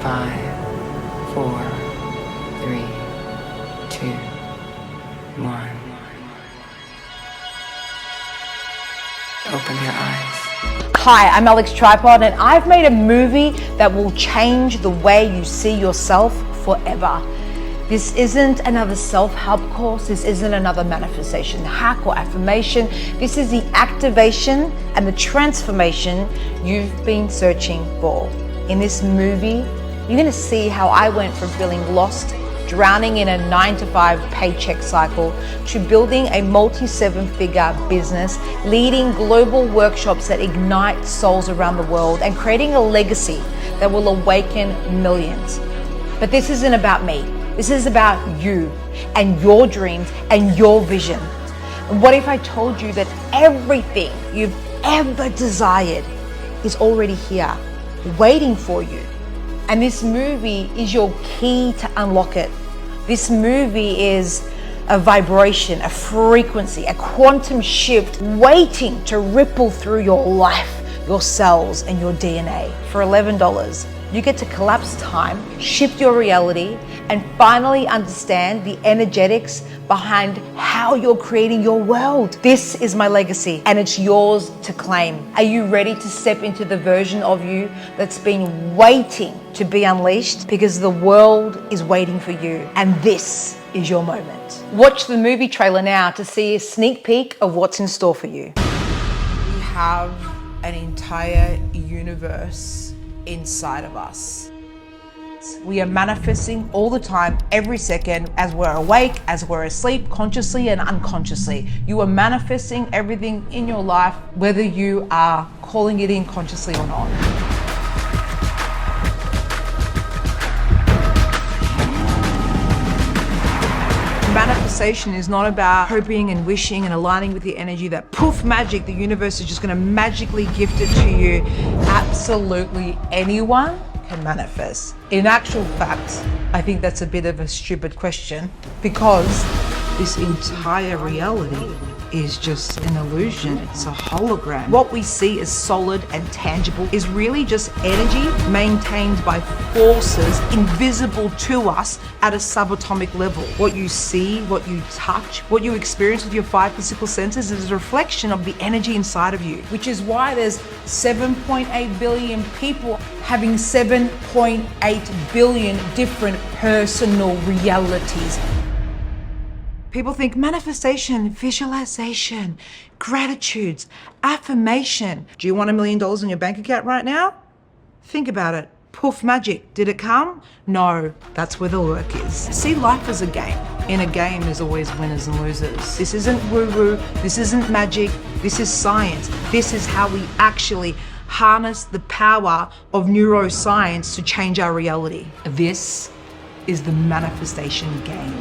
5, 4, 3, 2, 1. Open your eyes. Hi, I'm Alex Tripod, and I've made a movie that will change the way you see yourself forever. This isn't another self-help course. This isn't another manifestation hack or affirmation. This is the activation and the transformation you've been searching for. In this movie, you're going to see how I went from feeling lost, drowning in a 9-to-5 paycheck cycle, to building a multi-7-figure business, leading global workshops that ignite souls around the world, and creating a legacy that will awaken millions. But this isn't about me. This is about you and your dreams and your vision. And what if I told you that everything you've ever desired is already here, waiting for you? And this movie is your key to unlock it. This movie is a vibration, a frequency, a quantum shift waiting to ripple through your life, your cells, and your DNA. For $11, you get to collapse time, shift your reality, and finally understand the energetics behind how you're creating your world. This is my legacy, and it's yours to claim. Are you ready to step into the version of you that's been waiting to be unleashed? Because the world is waiting for you, and this is your moment. Watch the movie trailer now to see a sneak peek of what's in store for you. We have an entire universe inside of us. We are manifesting all the time, every second, as we're awake, as we're asleep, consciously and unconsciously. You are manifesting everything in your life, whether you are calling it in consciously or not. Manifestation is not about hoping and wishing and aligning with the energy that poof magic, the universe is just going to magically gift it to you. Absolutely anyone can manifest. In actual fact, I think that's a bit of a stupid question, because this entire reality is just an illusion. It's a hologram. What we see as solid and tangible is really just energy maintained by forces invisible to us at a subatomic level. What you see, what you touch, what you experience with your 5 physical senses is a reflection of the energy inside of you, which is why there's 7.8 billion people having 7.8 billion different personal realities. People think manifestation, visualization, gratitudes, affirmation. Do you want $1 million in your bank account right now? Think about it. Poof magic. Did it come? No. That's where the work is. See life as a game. In a game, there's always winners and losers. This isn't woo-woo. This isn't magic. This is science. This is how we actually harness the power of neuroscience to change our reality. This is the manifestation game.